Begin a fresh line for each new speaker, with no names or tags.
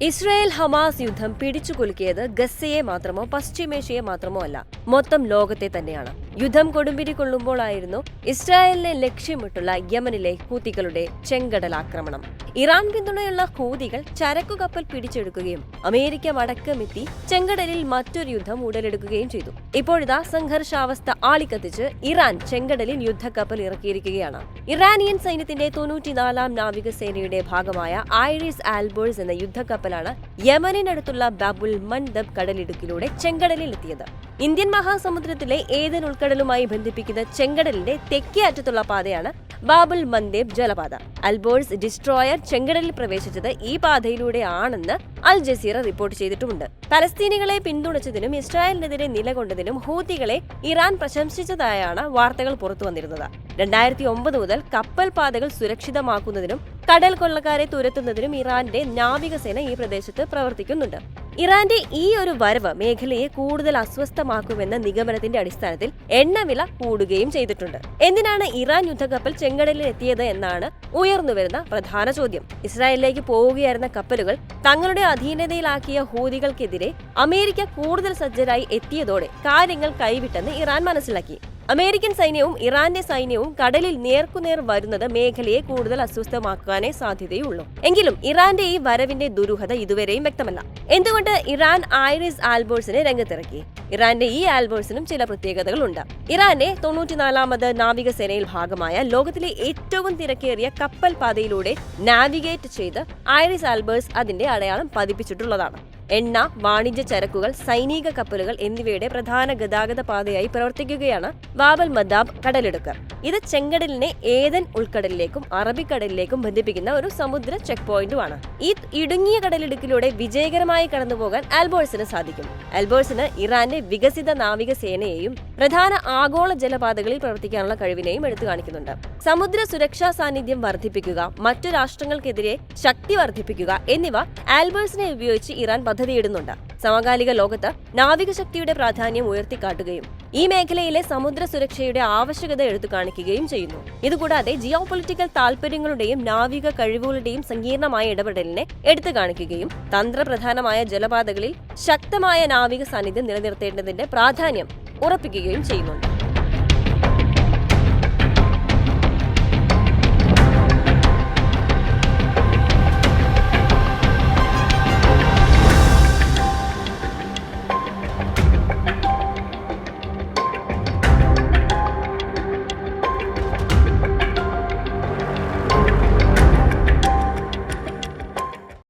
Israel Hamas യുദ്ധം പിടിച്ചുകുലുക്കിയത് ഗസയെ മാത്രമോ പശ്ചിമേഷ്യയെ മാത്രമോ അല്ല, മൊത്തം ലോകത്തെ തന്നെയാണ്. യുദ്ധം കൊടുമ്പിരി കൊള്ളുമ്പോഴായിരുന്നു ഇസ്രായേലിനെ ലക്ഷ്യമിട്ടുള്ള യമനിലെ ഹൂതികളുടെ ചെങ്കടൽ ആക്രമണം. ഇറാൻ പിന്തുണയുള്ള ഹൂതികൾ ചരക്കു കപ്പൽ പിടിച്ചെടുക്കുകയും അമേരിക്ക വടക്കമെത്തി ചെങ്കടലിൽ മറ്റൊരു യുദ്ധം ഉടലെടുക്കുകയും ചെയ്തു. ഇപ്പോഴിതാ സംഘർഷാവസ്ഥ ആളിക്കത്തിച്ച് ഇറാൻ ചെങ്കടലിൽ യുദ്ധക്കപ്പൽ ഇറക്കിയിരിക്കുകയാണ്. ഇറാനിയൻ സൈന്യത്തിന്റെ 94ാം നാവികസേനയുടെ ഭാഗമായ ഐറിസ് ആൽബേഴ്സ് എന്ന യുദ്ധക്കപ്പലാണ് യമനിനടുത്തുള്ള ബാബുൽ മൻദബ് കടലിടുക്കിലൂടെ ചെങ്കടലിൽ എത്തിയത്. ഇന്ത്യൻ മഹാസമുദ്രത്തിലെ ഏദൻ ഉൾക്കടലുമായി ബന്ധിപ്പിക്കുന്ന ചെങ്കടലിന്റെ തെക്കേ അറ്റത്തുള്ള പാതയാണ് ബാബുൽ മന്ദേബ് ജലപാത. അൽബേഴ്സ് ഡിസ്ട്രോയർ ചെങ്കടലിൽ പ്രവേശിച്ചത് ഈ പാതയിലൂടെയാണെന്ന് അൽ ജസീറ റിപ്പോർട്ട് ചെയ്തിട്ടുമുണ്ട്. പലസ്തീനികളെ പിന്തുണച്ചതിനും ഇസ്രായേലിനെതിരെ നിലകൊണ്ടതിനും ഹൂതികളെ ഇറാൻ പ്രശംസിച്ചതായാണ് വാർത്തകൾ പുറത്തുവന്നിരുന്നത്. 2009 മുതൽ കപ്പൽ പാതകൾ സുരക്ഷിതമാക്കുന്നതിനും കടൽ കൊള്ളക്കാരെ തുരത്തുന്നതിനും ഇറാന്റെ നാവികസേന ഈ പ്രദേശത്ത് പ്രവർത്തിക്കുന്നുണ്ട്. ഇറാന്റെ ഈ ഒരു വരവ് മേഖലയെ കൂടുതൽ അസ്വസ്ഥമാക്കുമെന്ന നിഗമനത്തിന്റെ അടിസ്ഥാനത്തിൽ എണ്ണവില കൂടുകയും ചെയ്തിട്ടുണ്ട്. എന്തിനാണ് ഇറാൻ യുദ്ധക്കപ്പൽ ചെങ്കടലിൽ എത്തിയത് എന്നാണ് ഉയർന്നുവരുന്ന പ്രധാന ചോദ്യം. ഇസ്രായേലിലേക്ക് പോവുകയായിരുന്ന കപ്പലുകൾ തങ്ങളുടെ അധീനതയിലാക്കിയ ഹൂതികൾക്കെതിരെ അമേരിക്ക കൂടുതൽ സജ്ജരായി എത്തിയതോടെ കാര്യങ്ങൾ കൈവിട്ടെന്ന് ഇറാൻ മനസ്സിലാക്കി. അമേരിക്കൻ സൈന്യവും ഇറാന്റെ സൈന്യവും കടലിൽ നേർക്കുനേർ വരുന്നത് മേഖലയെ കൂടുതൽ അസ്വസ്ഥമാക്കാനേ സാധ്യതയുള്ളൂ. എങ്കിലും ഇറാന്റെ ഈ വരവിന്റെ ദുരൂഹത ഇതുവരെയും വ്യക്തമല്ല. എന്തുകൊണ്ട് ഇറാൻ ഐറിസ് ആൽബേഴ്സിനെ രംഗത്തിറക്കി? ഇറാന്റെ ഈ ആൽബേഴ്സിനും ചില പ്രത്യേകതകളുണ്ട്. ഇറാന്റെ 94ാമത് നാവികസേനയിൽ ഭാഗമായ ലോകത്തിലെ ഏറ്റവും തിരക്കേറിയ കപ്പൽ പാതയിലൂടെ നാവിഗേറ്റ് ചെയ്ത് ഐറിസ് ആൽബേഴ്സ് അതിന്റെ അടയാളം പതിപ്പിച്ചിട്ടുള്ളതാണ്. എണ്ണ, വാണിജ്യ ചരക്കുകൾ, സൈനിക കപ്പലുകൾ എന്നിവയുടെ പ്രധാന ഗതാഗത പാതയായി പ്രവർത്തിക്കുകയാണ് ബാബൽ മന്ദബ് കടലിടുക്ക്. ഇത് ചെങ്കടലിനെ ഏദൻ ഉൾക്കടലിലേക്കും അറബിക്കടലിലേക്കും ബന്ധിപ്പിക്കുന്ന ഒരു സമുദ്ര ചെക്ക് പോയിന്റുമാണ്. ഈ ഇടുങ്ങിയ കടലിടുക്കിലൂടെ വിജയകരമായി കടന്നുപോകാൻ ആൽബേഴ്സിന് സാധിക്കും. ആൽബേഴ്സിന് ഇറാന്റെ വികസിത നാവികസേനയെയും പ്രധാന ആഗോള ജലപാതകളിൽ പ്രവർത്തിക്കാനുള്ള കഴിവിനെയും എടുത്തു കാണിക്കുന്നുണ്ട്. സമുദ്ര സുരക്ഷാ സാന്നിധ്യം വർദ്ധിപ്പിക്കുക, മറ്റു രാഷ്ട്രങ്ങൾക്കെതിരെ ശക്തി വർദ്ധിപ്പിക്കുക എന്നിവ ആൽബേഴ്സിനെ ഉപയോഗിച്ച് ഇറാൻ പദ്ധതിയിടുന്നുണ്ട്. സമകാലിക ലോകത്ത് നാവികശക്തിയുടെ പ്രാധാന്യം ഉയർത്തിക്കാട്ടുകയും ഈ മേഖലയിലെ സമുദ്ര സുരക്ഷയുടെ ആവശ്യകത എടുത്തു കാണിക്കുകയും ചെയ്യുന്നു. ഇതുകൂടാതെ ജിയോ പൊളിറ്റിക്കൽ താൽപര്യങ്ങളുടെയും നാവിക കഴിവുകളുടെയും സങ്കീർണമായ ഇടപെടലിനെ എടുത്തു കാണിക്കുകയും തന്ത്രപ്രധാനമായ ജലപാതകളിൽ ശക്തമായ നാവിക സാന്നിധ്യം നിലനിർത്തേണ്ടതിന്റെ പ്രാധാന്യം ഉറപ്പിക്കുകയും ചെയ്യുന്നുണ്ട്.